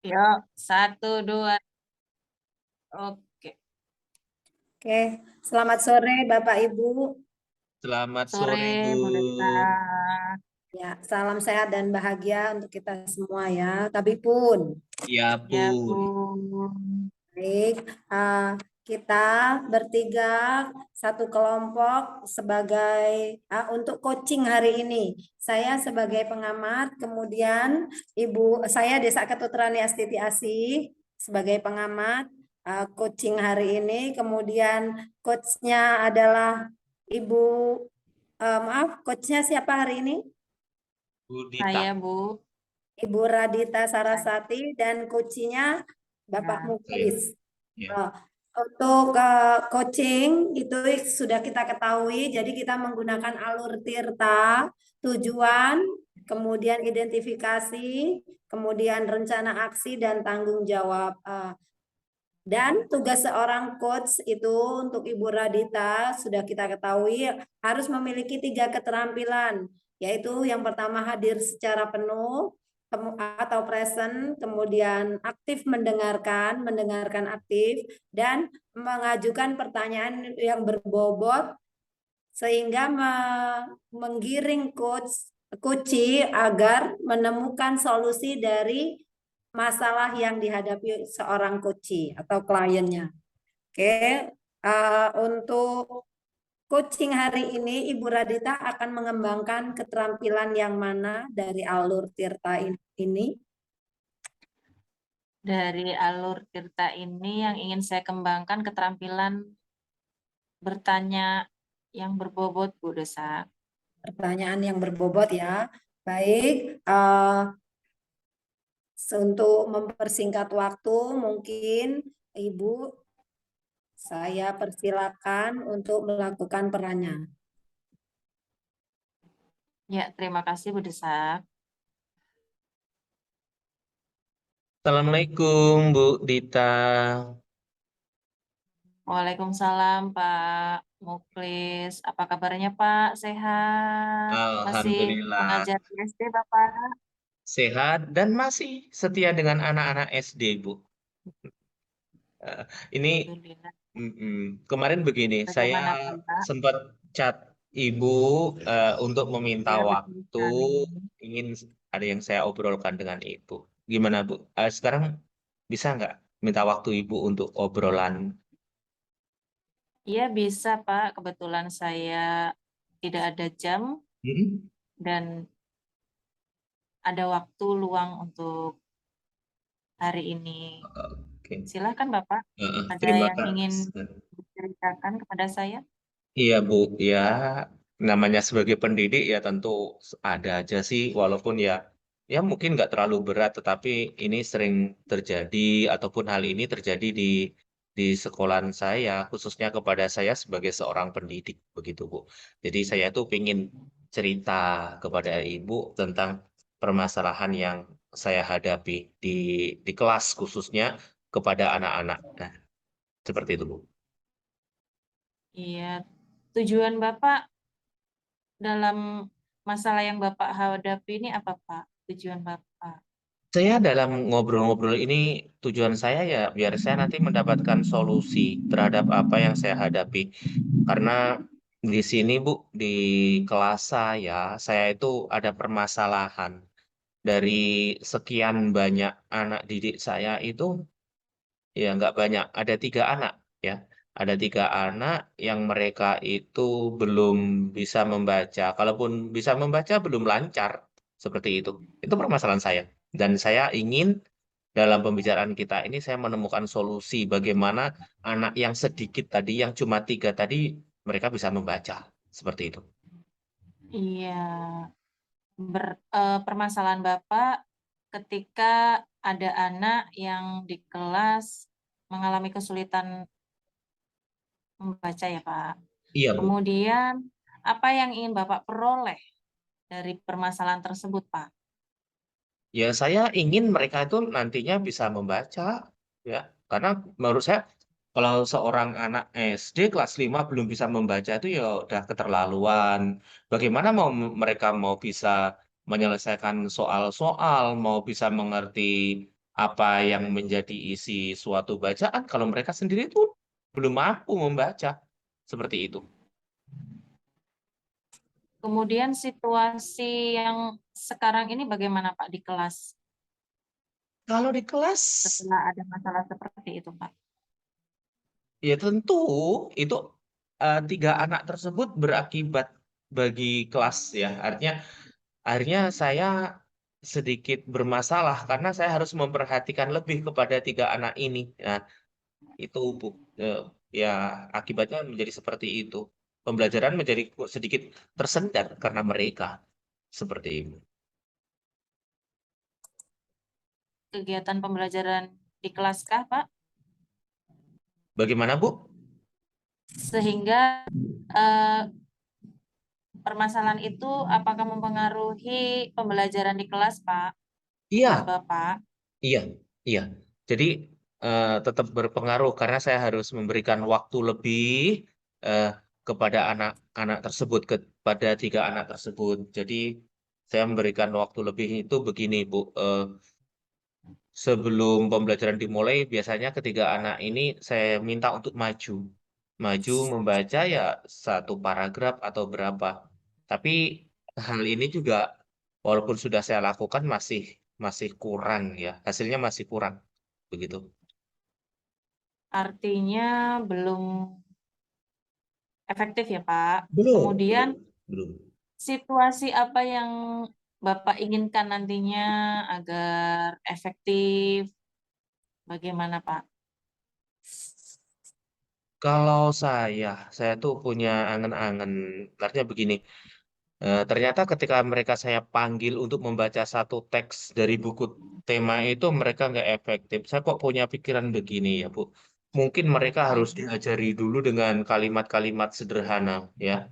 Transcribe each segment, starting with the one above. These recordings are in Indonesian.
Yuk, satu, dua, oke. Oke, selamat sore Bapak Ibu. Selamat Sore, sore, Bu. Bu Desa. Ya, salam sehat dan bahagia untuk kita semua ya. Tapi pun, Ya, Ya, Pun. Bun. baik, kita bertiga satu kelompok sebagai untuk coaching hari ini. Saya sebagai pengamat, kemudian saya Desa Ketutrani Astiti Asih sebagai pengamat coaching hari ini. Kemudian coachnya adalah Ibu. Maaf, coachnya siapa hari ini? Bu Dita. Saya, Bu. Ibu Radita Sarasati dan coachnya Bapak Ya. Saya. Muklis. Ya. Oh, untuk coaching itu sudah kita ketahui, jadi kita menggunakan alur Tirta, tujuan, kemudian identifikasi, kemudian rencana aksi dan tanggung jawab. Dan tugas seorang coach itu untuk Ibu Radita sudah kita ketahui harus memiliki 3 keterampilan, yaitu yang pertama hadir secara penuh atau present, kemudian aktif mendengarkan aktif, dan mengajukan pertanyaan yang berbobot sehingga menggiring coach agar menemukan solusi dari masalah yang dihadapi seorang coach atau kliennya. Oke, untuk coaching hari ini Ibu Radita akan mengembangkan keterampilan yang mana dari alur Tirta ini? Dari alur Tirta ini yang ingin saya kembangkan keterampilan bertanya yang berbobot, Bu Desa. Pertanyaan yang berbobot ya. Baik, untuk mempersingkat waktu mungkin Ibu saya persilakan untuk melakukan perannya. Ya, terima kasih, Bu Desa. Assalamualaikum, Bu Dita. Waalaikumsalam, Pak Muklis. Apa kabarnya, Pak? Sehat? Masih Alhamdulillah. mengajar di SD, Bapak? Sehat dan masih setia dengan anak-anak SD, Bu. Ini Alhamdulillah. kemarin begini, saya Bagaimana, Pak? sempat chat Ibu untuk meminta Ya, betul waktu, sekali. ingin ada yang saya obrolkan dengan Ibu. Gimana, Bu? Sekarang bisa nggak minta waktu Ibu untuk obrolan? Iya, bisa, Pak. Kebetulan saya tidak ada jam Hmm? dan ada waktu luang untuk hari ini. Oke. Silakan, Bapak. Ada Terima yang ingin kasih. diceritakan kepada saya? Iya, Bu. Ya, namanya sebagai pendidik ya tentu ada aja sih, walaupun ya mungkin nggak terlalu berat, tetapi ini sering terjadi ataupun hal ini terjadi di sekolahan saya, khususnya kepada saya sebagai seorang pendidik begitu, Bu. Jadi saya tuh ingin cerita kepada Ibu tentang permasalahan yang saya hadapi di kelas khususnya kepada anak-anak. Nah, seperti itu, Bu. Iya. Tujuan Bapak dalam masalah yang Bapak hadapi ini apa, Pak? Tujuan Bapak? Saya dalam ngobrol-ngobrol ini tujuan saya ya biar saya nanti mendapatkan solusi terhadap apa yang saya hadapi. Karena di sini Bu, di kelas saya itu ada permasalahan dari sekian banyak anak didik saya itu ya nggak banyak, ada 3 anak ya. Ada 3 anak yang mereka itu belum bisa membaca. Kalaupun bisa membaca belum lancar seperti itu. Itu permasalahan saya. Dan saya ingin dalam pembicaraan kita ini saya menemukan solusi bagaimana anak yang sedikit tadi, yang cuma 3 tadi, mereka bisa membaca. Seperti itu. Iya. Permasalahan Bapak ketika ada anak yang di kelas mengalami kesulitan membaca ya, Pak. Iya, Bu. Kemudian apa yang ingin Bapak peroleh dari permasalahan tersebut, Pak? Ya, saya ingin mereka itu nantinya bisa membaca, ya. Karena menurut saya, kalau seorang anak SD kelas 5 belum bisa membaca itu ya udah keterlaluan. Bagaimana mereka mau bisa menyelesaikan soal-soal, mau bisa mengerti apa yang menjadi isi suatu bacaan kalau mereka sendiri itu belum mampu membaca. Seperti itu. Kemudian situasi yang sekarang ini bagaimana Pak di kelas Kalau di kelas, setelah ada masalah seperti itu Pak? ya tentu itu tiga anak tersebut berakibat bagi kelas ya. Akhirnya saya sedikit bermasalah karena saya harus memperhatikan lebih kepada tiga anak ini. Nah, itu ya akibatnya menjadi seperti itu. Pembelajaran menjadi sedikit tersendat karena mereka seperti itu. Kegiatan pembelajaran di kelas kah Pak? Bagaimana, Bu? Sehingga permasalahan itu apakah mempengaruhi pembelajaran di kelas Pak? Buat Iya, Bapak? iya, iya. Jadi tetap berpengaruh karena saya harus memberikan waktu lebih eh, kepada anak-anak tersebut, kepada tiga anak tersebut. Jadi saya memberikan waktu lebih itu begini, Bu. Sebelum pembelajaran dimulai, biasanya ketiga anak ini saya minta untuk maju. Maju membaca ya satu paragraf atau berapa. Tapi hal ini juga walaupun sudah saya lakukan masih masih kurang ya. Hasilnya masih kurang begitu. Artinya belum efektif ya Pak. Belum, Kemudian belum, belum. situasi apa yang Bapak inginkan nantinya agar efektif? Bagaimana Pak? Kalau saya tuh punya angen-angen, artinya begini. Ternyata ketika mereka saya panggil untuk membaca satu teks dari buku tema itu mereka nggak efektif. Saya kok punya pikiran begini ya, Bu. Mungkin mereka harus diajari dulu dengan kalimat-kalimat sederhana, ya.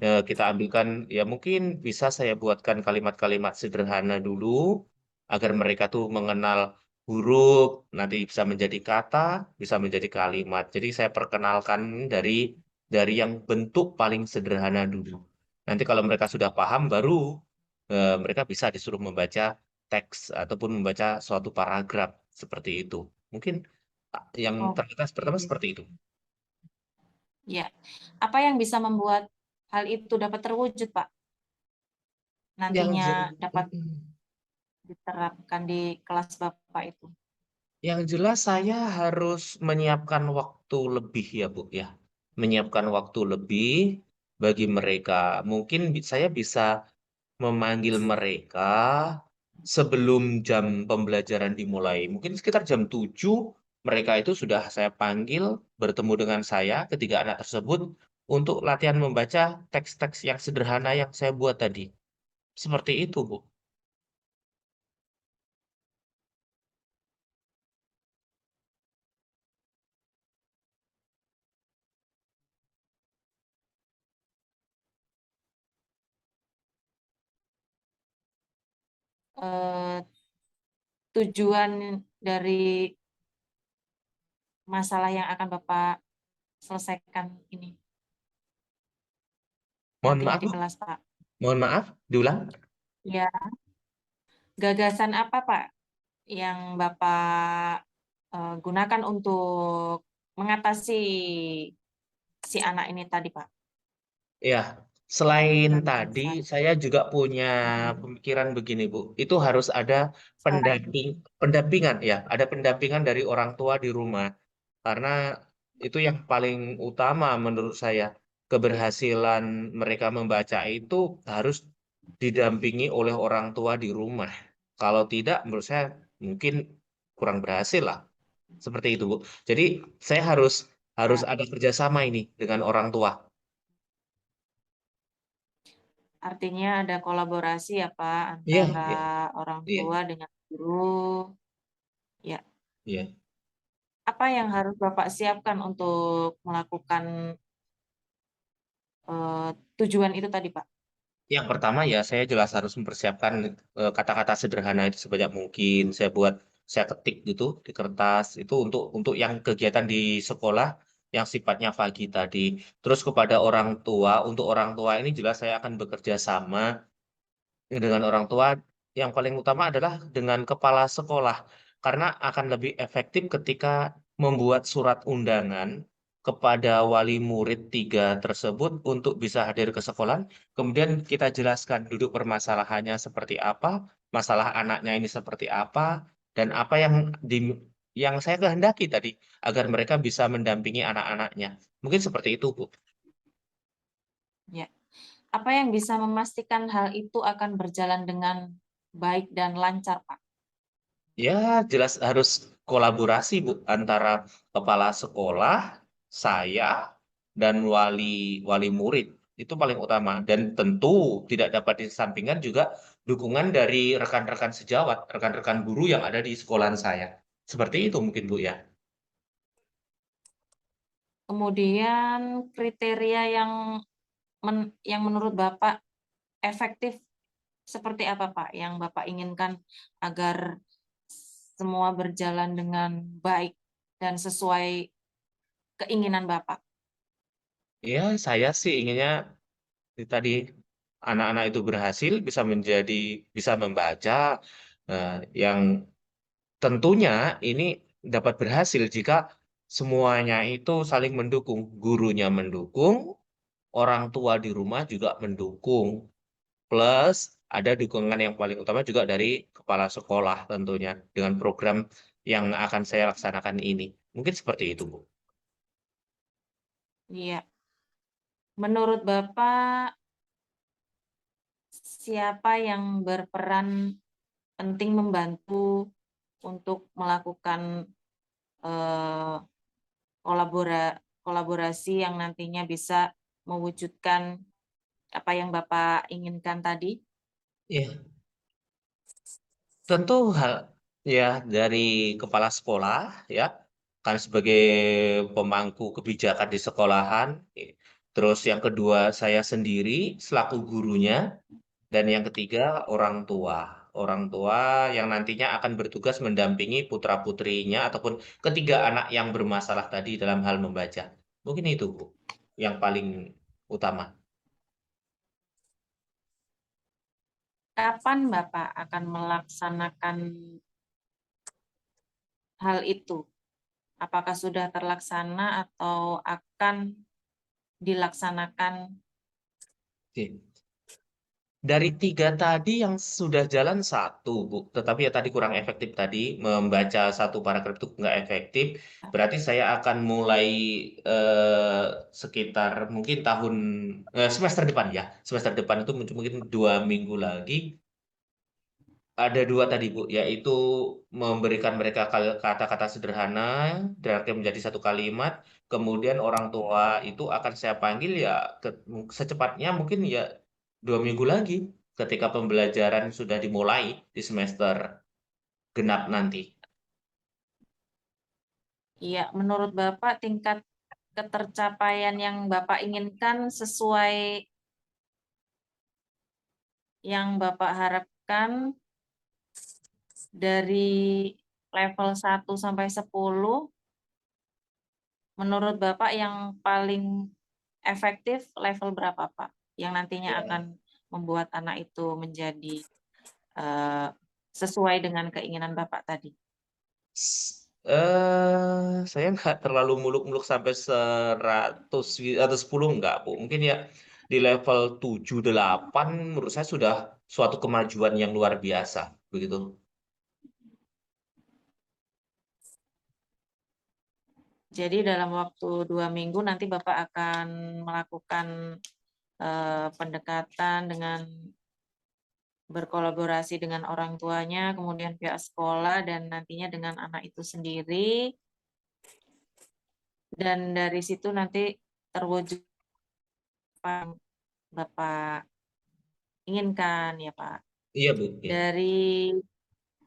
Kita ambilkan, ya mungkin bisa saya buatkan kalimat-kalimat sederhana dulu agar mereka tuh mengenal huruf, nanti bisa menjadi kata, bisa menjadi kalimat. Jadi saya perkenalkan dari yang bentuk paling sederhana dulu. Nanti kalau mereka sudah paham, baru mereka bisa disuruh membaca teks ataupun membaca suatu paragraf seperti itu. Mungkin yang terbatas pertama Oke. seperti itu. Ya. Apa yang bisa membuat hal itu dapat terwujud, Pak? Yang Nantinya je- dapat diterapkan di kelas Bapak itu. Yang jelas saya harus menyiapkan waktu lebih ya, Bu, ya. Menyiapkan waktu lebih bagi mereka. Mungkin saya bisa memanggil mereka sebelum jam pembelajaran dimulai. Mungkin sekitar jam 7 mereka itu sudah saya panggil bertemu dengan saya, ketiga anak tersebut, untuk latihan membaca teks-teks yang sederhana yang saya buat tadi. Seperti itu, Bu. Eh, Tujuan dari masalah yang akan Bapak selesaikan ini Mohon nantinya maaf, di Bu. kelas, Pak. Mohon maaf, diulang. Ya, gagasan apa, Pak, yang Bapak gunakan untuk mengatasi si anak ini tadi, Pak? Ya, selain tadi, Gagasan. saya juga punya pemikiran begini, Bu. Itu harus ada pendampingan, ya. Ada pendampingan dari orang tua di rumah. Karena itu yang paling utama menurut saya. Keberhasilan mereka membaca itu harus didampingi oleh orang tua di rumah. Kalau tidak, menurut saya mungkin kurang berhasil lah. Seperti itu, Bu. Jadi, saya harus ada kerjasama ini dengan orang tua. Artinya ada kolaborasi ya Pak Iya, antara iya, orang iya, tua dengan guru. Ya, iya. apa yang harus Bapak siapkan untuk melakukan tujuan itu tadi Pak? Yang pertama ya saya jelas harus mempersiapkan kata-kata sederhana itu sebanyak mungkin. Saya ketik gitu di kertas itu untuk yang kegiatan di sekolah yang sifatnya pagi tadi. Terus kepada orang tua, untuk orang tua ini jelas saya akan bekerja sama dengan orang tua. Yang paling utama adalah dengan kepala sekolah. karena akan lebih efektif ketika membuat surat undangan kepada wali murid 3 tersebut untuk bisa hadir ke sekolah. Kemudian kita jelaskan duduk permasalahannya seperti apa, masalah anaknya ini seperti apa, dan apa yang saya kehendaki tadi agar mereka bisa mendampingi anak-anaknya. Mungkin seperti itu, Bu. Ya. Apa yang bisa memastikan hal itu akan berjalan dengan baik dan lancar, Pak? Ya, jelas harus kolaborasi, Bu, antara kepala sekolah, saya, dan wali murid. Itu paling utama. Dan tentu tidak dapat disampingkan juga dukungan dari rekan-rekan sejawat, rekan-rekan guru yang ada di sekolahan saya. Seperti itu mungkin, Bu, ya. Kemudian kriteria yang menurut Bapak efektif seperti apa, Pak, yang Bapak inginkan agar semua berjalan dengan baik dan sesuai keinginan Bapak? Ya, saya sih inginnya tadi anak-anak itu berhasil bisa membaca, yang tentunya ini dapat berhasil jika semuanya itu saling mendukung. Gurunya mendukung, orang tua di rumah juga mendukung. Plus ada dukungan yang paling utama juga dari kepala sekolah tentunya dengan program yang akan saya laksanakan ini. Mungkin seperti itu, Bu. Iya. Menurut Bapak, siapa yang berperan penting membantu untuk melakukan eh, kolaborasi yang nantinya bisa mewujudkan apa yang Bapak inginkan tadi? Iya, tentu hal ya dari kepala sekolah ya kan sebagai pemangku kebijakan di sekolahan. Terus yang kedua saya sendiri selaku gurunya dan yang ketiga orang tua. Orang tua yang nantinya akan bertugas mendampingi putra-putrinya ataupun ketiga anak yang bermasalah tadi dalam hal membaca. Mungkin itu, Bu, yang paling utama. Kapan Bapak akan melaksanakan hal itu? Apakah sudah terlaksana atau akan dilaksanakan? Oke. Dari 3 tadi yang sudah jalan satu, Bu. Tetapi ya tadi kurang efektif tadi, membaca satu paragraf itu nggak efektif. Berarti saya akan mulai eh, sekitar mungkin semester depan ya. Semester depan itu mungkin 2 minggu lagi. Ada 2 tadi, Bu, yaitu memberikan mereka kata-kata sederhana, terakhir menjadi satu kalimat. Kemudian orang tua itu akan saya panggil ya secepatnya mungkin ya 2 minggu lagi ketika pembelajaran sudah dimulai di semester genap nanti. Iya, menurut Bapak tingkat ketercapaian yang Bapak inginkan sesuai yang Bapak harapkan dari level 1 sampai 10, menurut Bapak yang paling efektif level berapa, Pak? Yang nantinya Ya. akan membuat anak itu menjadi eh, sesuai dengan keinginan Bapak tadi. Saya nggak terlalu muluk-muluk sampai 100 atau 10 nggak, Bu. Mungkin ya di level 7 8 menurut saya sudah suatu kemajuan yang luar biasa, begitu. Jadi dalam waktu 2 minggu nanti Bapak akan melakukan pendekatan dengan berkolaborasi dengan orang tuanya, kemudian pihak sekolah, dan nantinya dengan anak itu sendiri. Dan dari situ nanti terwujud apa yang Bapak inginkan ya Pak. Iya, Bu. Iya.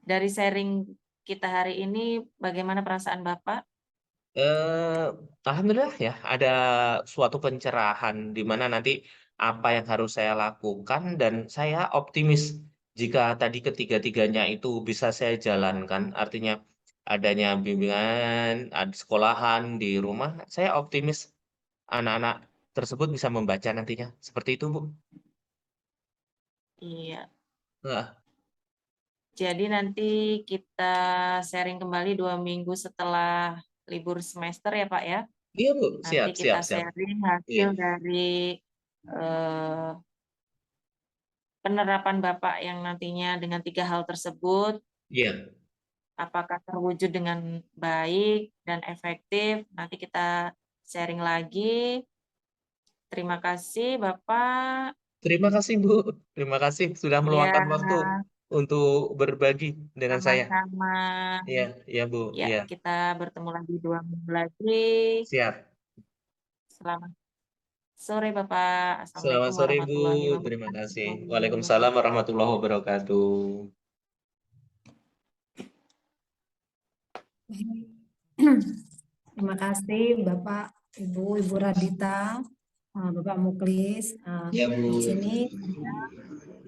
Dari sharing kita hari ini, bagaimana perasaan Bapak? Eh, Alhamdulillah ya, ada suatu pencerahan di mana nanti apa yang harus saya lakukan dan saya optimis jika tadi ketiga-tiganya itu bisa saya jalankan, artinya adanya bimbingan, ada sekolahan di rumah, saya optimis anak-anak tersebut bisa membaca nantinya. Seperti itu, Bu. Iya. Nah, Jadi nanti kita sharing kembali 2 minggu setelah libur semester ya Pak ya. Iya Bu, siap, Nanti siap, kita siap. sharing Iya, hasil dari eh, penerapan Bapak yang nantinya dengan 3 hal tersebut, iya. apakah terwujud dengan baik dan efektif. Nanti kita sharing lagi. Terima kasih Bapak. Terima kasih Bu, terima kasih sudah Ya, meluangkan waktu untuk berbagi dengan saya. sama-sama. Iya, iya Bu, Ya, iya. kita bertemu lagi 2 minggu lagi. Siap. Selamat sore Bapak. Selamat Assalamualaikum sore Bu, warahmatullahi terima kasih. wabarakatuh. Waalaikumsalam warahmatullahi wabarakatuh. Terima kasih Bapak, Ibu Radita, Bapak Muklis. Ya Di Bu. sini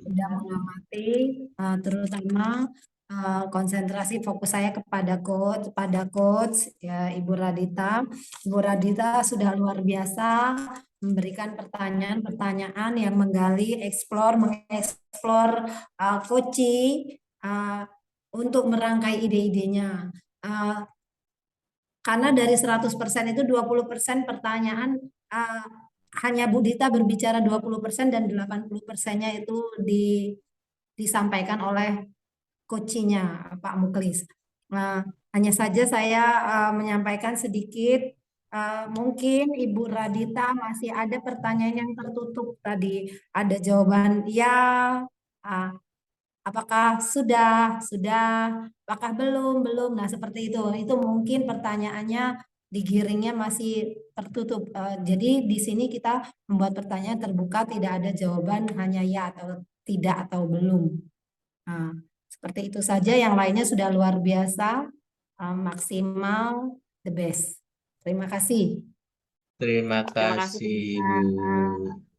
sudah mengamati terutama konsentrasi fokus saya pada coach ya Ibu Radita. Ibu Radita sudah luar biasa memberikan pertanyaan-pertanyaan yang mengeksplor coaching untuk merangkai ide-idenya. Karena dari 100% itu 20% pertanyaan hanya Bu Dita berbicara 20% dan 80%-nya itu disampaikan oleh coachnya Pak Muklis. Nah, hanya saja saya menyampaikan sedikit, mungkin Ibu Radita masih ada pertanyaan yang tertutup tadi. Ada jawaban ya, apakah sudah, apakah belum. Nah, seperti itu. Itu mungkin pertanyaannya digiringnya masih tertutup. Jadi di sini kita membuat pertanyaan terbuka, tidak ada jawaban hanya ya atau tidak atau belum. Nah, seperti itu saja. Yang lainnya sudah luar biasa, maksimal, the best. Terima kasih. Terima Terima kasih kasih Bu. Bapak.